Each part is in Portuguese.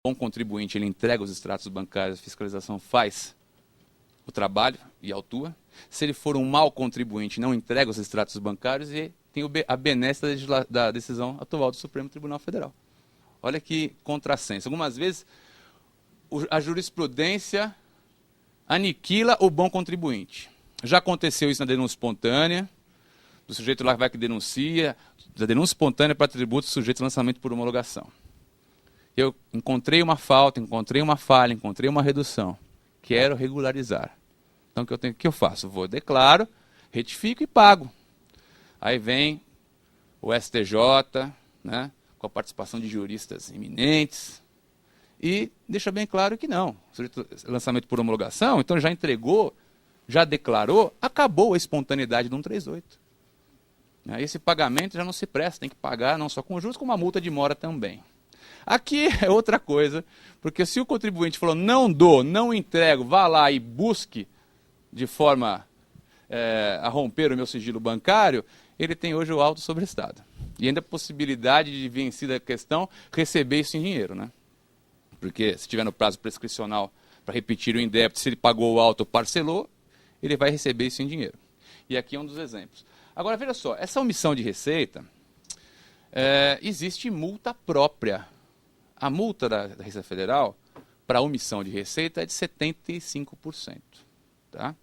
bom contribuinte, ele entrega os extratos bancários, a fiscalização faz o trabalho e autua. Se ele for um mau contribuinte, não entrega os extratos bancários e tem a benesse da decisão atual do Supremo Tribunal Federal. Olha que contrassenso. Algumas vezes a jurisprudência aniquila o bom contribuinte. Já aconteceu isso na denúncia espontânea, do sujeito lá que denuncia, da denúncia espontânea para tributo sujeito de lançamento por homologação. Eu encontrei uma falta, encontrei uma falha, encontrei uma redução. Quero regularizar. Então, o que eu faço? Vou, declaro, retifico e pago. Aí vem o STJ, né, com a participação de juristas eminentes, e deixa bem claro que não. Lançamento por homologação, então já entregou, já declarou, acabou a espontaneidade do 138. Esse pagamento já não se presta, tem que pagar não só com juros, como uma multa de mora também. Aqui é outra coisa, porque se o contribuinte falou não dou, não entrego, vá lá e busque de forma a romper o meu sigilo bancário, ele tem hoje o auto sobrestado. E ainda a possibilidade de, vencida a questão, receber isso em dinheiro, né? Porque se tiver no prazo prescricional para repetir o indébito, se ele pagou o auto ou parcelou, ele vai receber isso em dinheiro. E aqui é um dos exemplos. Agora, veja só, essa omissão de receita, existe multa própria. A multa da Receita Federal para omissão de receita é de 75%. Tá?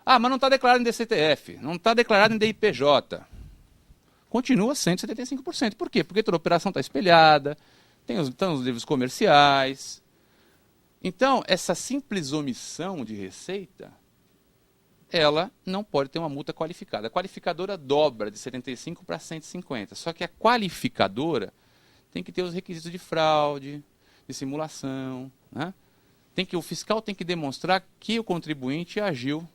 Ah, mas não está declarado em DCTF, não está declarado em DIPJ. Continua sendo 75%. Por quê? Porque toda a operação está espelhada, tem os livros comerciais. Então, essa simples omissão de receita, ela não pode ter uma multa qualificada. A qualificadora dobra de 75 para 150. Só que a qualificadora tem que ter os requisitos de fraude, de simulação. Né? O fiscal tem que demonstrar que o contribuinte agiu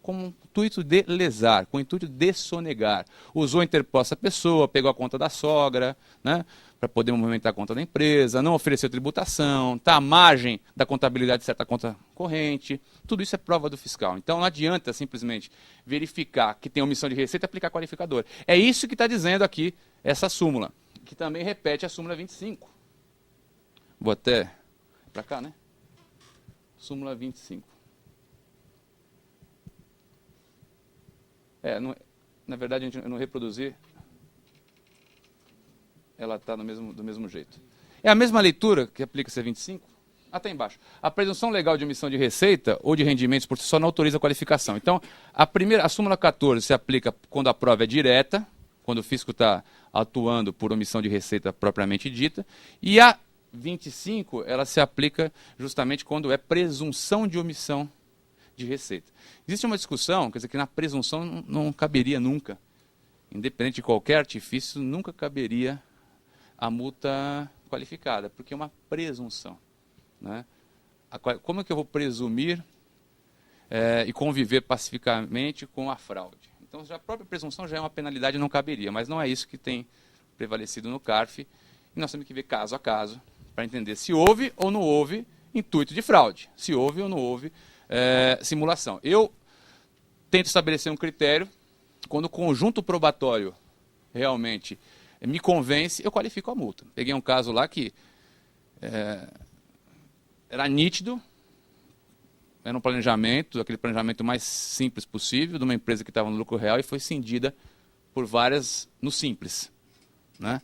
com o intuito de lesar, com o intuito de sonegar. Usou a interposta pessoa, pegou a conta da sogra, né, para poder movimentar a conta da empresa, não ofereceu tributação, está à margem da contabilidade de certa conta corrente. Tudo isso é prova do fiscal. Então não adianta simplesmente verificar que tem omissão de receita e aplicar qualificador. É isso que está dizendo aqui essa súmula, que também repete a súmula 25. Vou até para cá, né? Súmula 25. Na verdade, eu não reproduzi. Ela está do mesmo jeito. É a mesma leitura que aplica C25? Até embaixo. A presunção legal de omissão de receita ou de rendimentos por si só não autoriza a qualificação. Então, a súmula 14 se aplica quando a prova é direta, quando o fisco está atuando por omissão de receita propriamente dita, e a 25 ela se aplica justamente quando é presunção de omissão de receita. Existe uma discussão, quer dizer, que na presunção não caberia nunca, independente de qualquer artifício, nunca caberia a multa qualificada, porque é uma presunção. Né? Como é que eu vou presumir e conviver pacificamente com a fraude? Então, a própria presunção já é uma penalidade e não caberia, mas não é isso que tem prevalecido no CARF, e nós temos que ver caso a caso, para entender se houve ou não houve intuito de fraude, se houve ou não houve simulação. Eu tento estabelecer um critério, quando o conjunto probatório realmente me convence, eu qualifico a multa. Peguei um caso lá que era nítido, era um planejamento, aquele planejamento mais simples possível, de uma empresa que estava no lucro real e foi cindida por várias no simples. Né?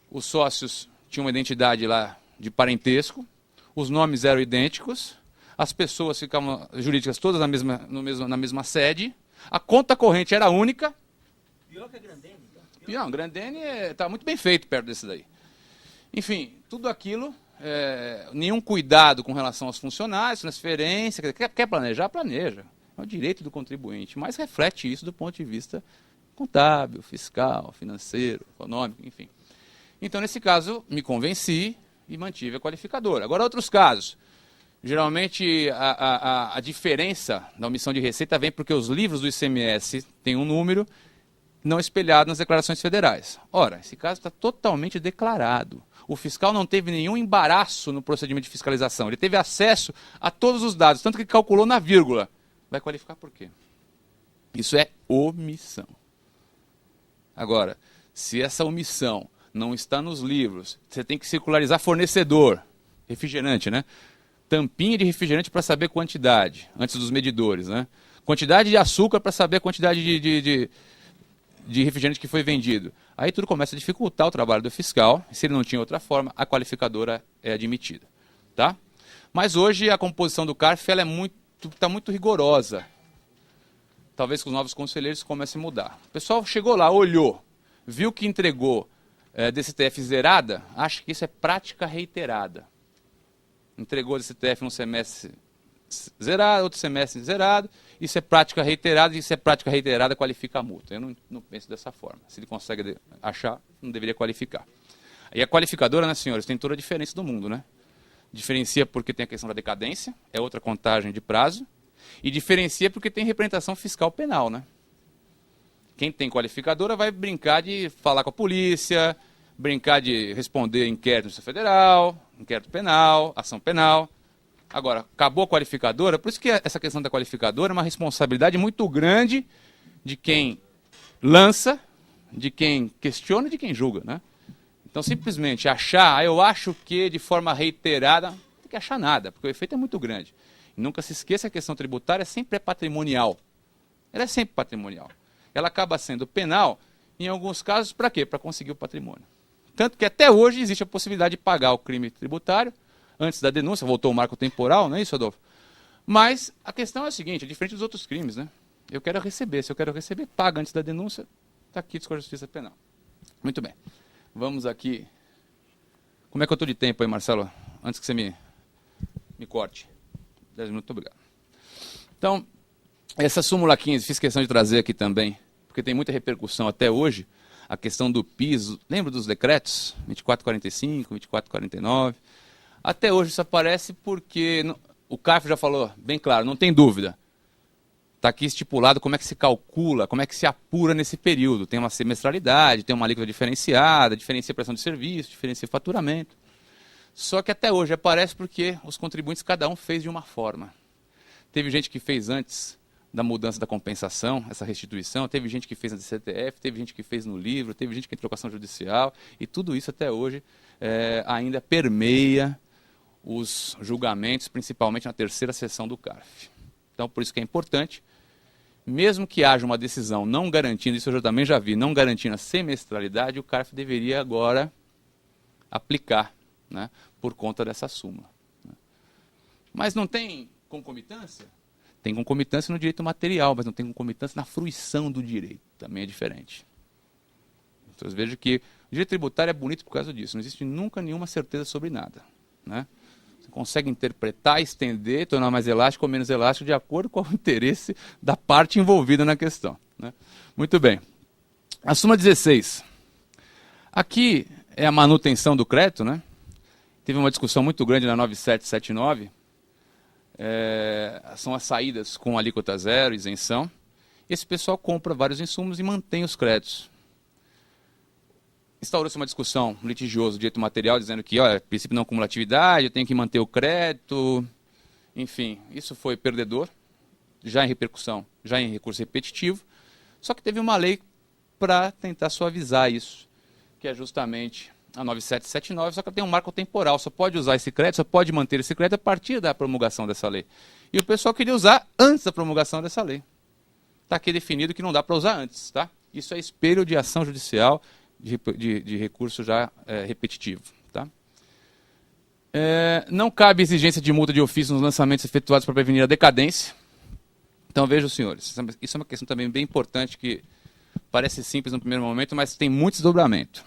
Os sócios tinham uma identidade lá de parentesco, os nomes eram idênticos, as pessoas ficavam jurídicas todas na mesma sede, a conta corrente era única. Pior que a Grandene? Não, Grandene está muito bem feito perto desse daí. Enfim, tudo aquilo, nenhum cuidado com relação aos funcionários, transferência, quer planejar? Planeja. É o direito do contribuinte, mas reflete isso do ponto de vista contábil, fiscal, financeiro, econômico, enfim. Então, nesse caso, me convenci e mantive a qualificadora. Agora, outros casos. Geralmente, a diferença da omissão de receita vem porque os livros do ICMS têm um número não espelhado nas declarações federais. Ora, esse caso está totalmente declarado. O fiscal não teve nenhum embaraço no procedimento de fiscalização. Ele teve acesso a todos os dados, tanto que calculou na vírgula. Vai qualificar por quê? Isso é omissão. Agora, se essa omissão não está nos livros, você tem que circularizar fornecedor. refrigerante, né? Tampinha de refrigerante para saber quantidade, antes dos medidores, né? Quantidade de açúcar para saber a quantidade de refrigerante que foi vendido. Aí tudo começa a dificultar o trabalho do fiscal. Se ele não tinha outra forma, a qualificadora é admitida. Tá? Mas hoje a composição do CARF está muito rigorosa. Talvez com os novos conselheiros comece a mudar. O pessoal chegou lá, olhou, viu que entregou DCTF zerada, acha que isso é prática reiterada. Entregou DCTF num semestre zerado, outro semestre zerado, isso é prática reiterada, e isso é prática reiterada, qualifica a multa. Eu não penso dessa forma. Se ele consegue achar, não deveria qualificar. E a qualificadora, né, senhores, tem toda a diferença do mundo, né? Diferencia porque tem a questão da decadência, é outra contagem de prazo, e diferencia porque tem representação fiscal penal, né? Quem tem qualificadora vai brincar de falar com a polícia, brincar de responder inquérito no Justiça Federal, inquérito penal, ação penal. Agora, acabou a qualificadora, por isso que essa questão da qualificadora é uma responsabilidade muito grande de quem lança, de quem questiona e de quem julga, né? Então, simplesmente achar, eu acho que de forma reiterada, não tem que achar nada, porque o efeito é muito grande. E nunca se esqueça que a questão tributária sempre é patrimonial. Ela é sempre patrimonial. Ela acaba sendo penal, em alguns casos, para quê? Para conseguir o patrimônio. Tanto que até hoje existe a possibilidade de pagar o crime tributário, antes da denúncia, voltou o marco temporal, não é isso, Adolfo? Mas a questão é a seguinte, é diferente dos outros crimes, né? Eu quero receber, se eu quero receber, paga antes da denúncia, está aqui com a Justiça Penal. Muito bem, vamos aqui. Como é que eu estou de tempo aí, Marcelo? Antes que você me corte. 10 minutos, obrigado. Então, essa súmula 15, fiz questão de trazer aqui também, porque tem muita repercussão até hoje, a questão do piso, lembra dos decretos? 2445, 2449... Até hoje isso aparece porque o CARF já falou bem claro, não tem dúvida. Está aqui estipulado como é que se calcula, como é que se apura nesse período. Tem uma semestralidade, tem uma alíquota diferenciada, diferencia a prestação de serviço, diferencia faturamento. Só que até hoje aparece porque os contribuintes, cada um fez de uma forma. Teve gente que fez antes da mudança da compensação, essa restituição, teve gente que fez na DCTF, teve gente que fez no livro, teve gente que entrou com ação judicial, e tudo isso até hoje ainda permeia os julgamentos, principalmente na terceira sessão do CARF. Então, por isso que é importante, mesmo que haja uma decisão não garantindo, isso eu também já vi, não garantindo a semestralidade, o CARF deveria agora aplicar, né, por conta dessa súmula. Né. Mas não tem concomitância? Tem concomitância no direito material, mas não tem concomitância na fruição do direito, também é diferente. Então, eu vejo que o direito tributário é bonito por causa disso, não existe nunca nenhuma certeza sobre nada, né? Você consegue interpretar, estender, tornar mais elástico ou menos elástico de acordo com o interesse da parte envolvida na questão, né? Muito bem. A súmula 16. Aqui é a manutenção do crédito, né? Teve uma discussão muito grande na 9779. São as saídas com alíquota zero, isenção. Esse pessoal compra vários insumos e mantém os créditos. Instaurou-se uma discussão litigiosa do direito material, dizendo que, olha, princípio não cumulatividade, eu tenho que manter o crédito. Enfim, isso foi perdedor, já em repercussão, já em recurso repetitivo. Só que teve uma lei para tentar suavizar isso, que é justamente a 9779, só que tem um marco temporal, só pode usar esse crédito, só pode manter esse crédito a partir da promulgação dessa lei. E o pessoal queria usar antes da promulgação dessa lei. Está aqui definido que não dá para usar antes, tá? Isso é espelho de ação judicial, de recurso já repetitivo. Tá? Não cabe exigência de multa de ofício nos lançamentos efetuados para prevenir a decadência. Então vejam, senhores, isso é uma questão também bem importante, que parece simples no primeiro momento, mas tem muito desdobramento.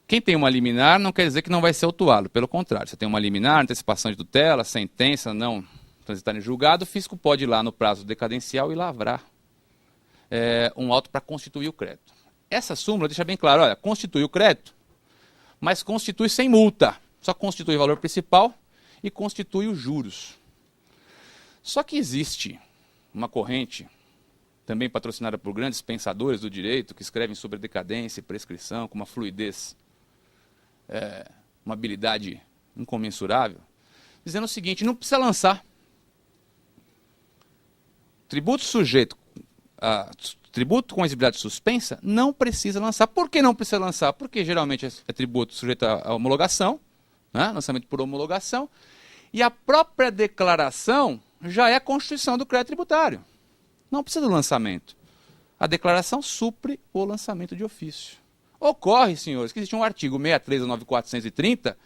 Quem tem uma liminar não quer dizer que não vai ser autuado, pelo contrário, você tem uma liminar, antecipação de tutela, sentença, não transitar em julgado, o fisco pode ir lá no prazo decadencial e lavrar um auto para constituir o crédito. Essa súmula deixa bem claro, olha, constitui o crédito, mas constitui sem multa. Só constitui o valor principal e constitui os juros. Só que existe uma corrente, também patrocinada por grandes pensadores do direito, que escrevem sobre decadência e prescrição com uma fluidez, uma habilidade incomensurável, dizendo o seguinte, não precisa lançar. Tributo sujeito a tributo com exigibilidade suspensa, não precisa lançar. Por que não precisa lançar? Porque geralmente é tributo sujeito à homologação, né? Lançamento por homologação. E a própria declaração já é a constituição do crédito tributário. Não precisa do lançamento. A declaração supre o lançamento de ofício. Ocorre, senhores, que existe um artigo 63 da 9430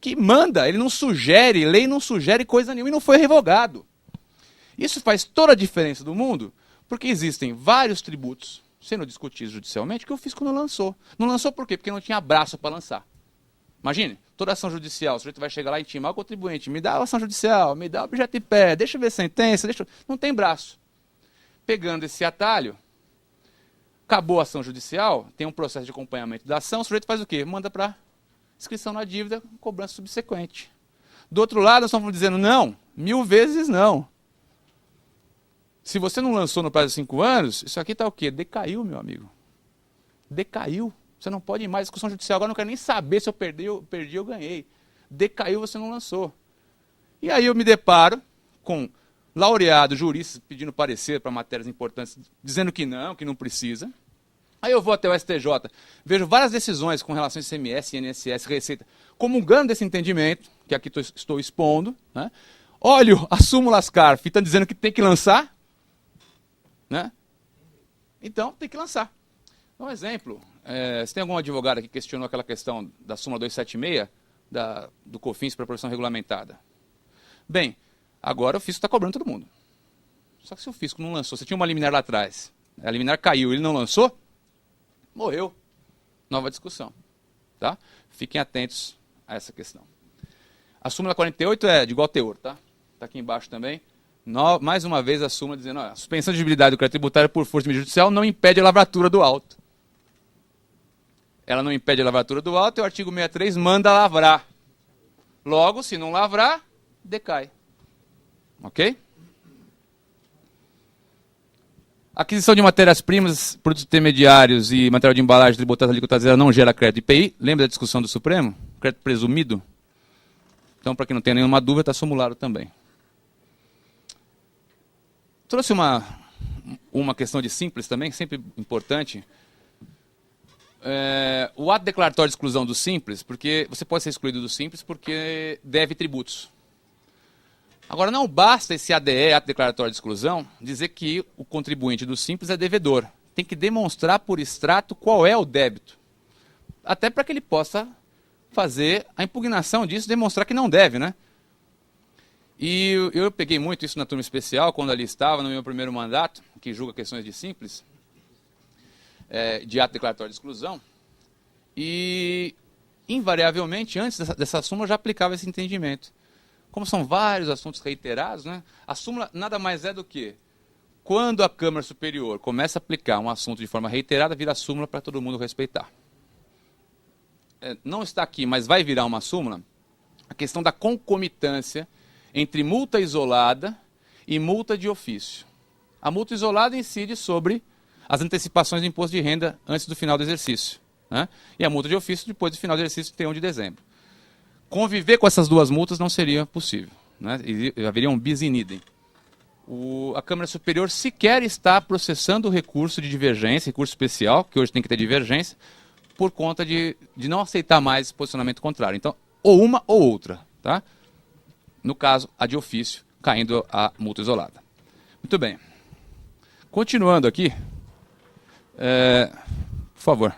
que manda, ele não sugere, lei não sugere coisa nenhuma e não foi revogado. Isso faz toda a diferença do mundo, porque existem vários tributos sendo discutidos judicialmente que o fisco não lançou. Não lançou por quê? Porque não tinha braço para lançar. Imagine, toda ação judicial, o sujeito vai chegar lá e intimar o contribuinte, me dá a ação judicial, me dá o objeto de pé, deixa eu ver a sentença, não tem braço. Pegando esse atalho, acabou a ação judicial, tem um processo de acompanhamento da ação, o sujeito faz o quê? Manda para inscrição na dívida, cobrança subsequente. Do outro lado, nós estamos dizendo não, 1000 vezes não. Se você não lançou no prazo de 5 anos, isso aqui está o quê? Decaiu, meu amigo. Decaiu. Você não pode ir mais. Discussão judicial agora não quero nem saber se eu perdi ou ganhei. Decaiu, você não lançou. E aí eu me deparo com laureados, juristas pedindo parecer para matérias importantes, dizendo que não precisa. Aí eu vou até o STJ, vejo várias decisões com relação a ICMS, INSS, Receita, comungando desse entendimento, que aqui estou expondo, né? Olho a súmula SCARF, está dizendo que tem que lançar, né? Então tem que lançar. Um exemplo, se tem algum advogado que questionou aquela questão da súmula 276, do COFINS para a profissão regulamentada. Bem, agora o fisco está cobrando todo mundo. Só que se o fisco não lançou, você tinha uma liminar lá atrás, a liminar caiu, ele não lançou, morreu. Nova discussão. Tá? Fiquem atentos a essa questão. A súmula 48 é de igual teor, tá? Está aqui embaixo também. Mais uma vez a súmula dizendo, a suspensão de exigibilidade do crédito tributário por força de medida judicial não impede a lavratura do auto. Ela não impede a lavratura do auto e o artigo 63 manda lavrar. Logo, se não lavrar, decai. Ok? Aquisição de matérias-primas, produtos intermediários e material de embalagem tributária alíquota zero não gera crédito IPI. Lembra da discussão do Supremo? Crédito presumido? Então, para quem não tem nenhuma dúvida, está simulado também. Trouxe uma questão de simples também, sempre importante. O ato declaratório de exclusão do simples, porque você pode ser excluído do simples porque deve tributos. Agora, não basta esse ADE, ato declaratório de exclusão, dizer que o contribuinte do simples é devedor. Tem que demonstrar por extrato qual é o débito. Até para que ele possa fazer a impugnação disso, demonstrar que não deve, né? E eu peguei muito isso na turma especial, quando ali estava, no meu primeiro mandato, que julga questões de simples, de ato declaratório de exclusão, e, invariavelmente, antes dessa súmula, eu já aplicava esse entendimento. Como são vários assuntos reiterados, né, a súmula nada mais é do que, quando a Câmara Superior começa a aplicar um assunto de forma reiterada, vira súmula para todo mundo respeitar. Não está aqui, mas vai virar uma súmula, a questão da concomitância entre multa isolada e multa de ofício. A multa isolada incide sobre as antecipações do imposto de renda antes do final do exercício, né? E a multa de ofício depois do final do exercício, 31 de dezembro. Conviver com essas duas multas não seria possível, né? Haveria um bis in idem. A Câmara Superior sequer está processando o recurso de divergência, recurso especial, que hoje tem que ter divergência, por conta de não aceitar mais esse posicionamento contrário. Então, ou uma ou outra, tá? No caso, a de ofício, caindo a multa isolada. Muito bem. Continuando aqui, por favor.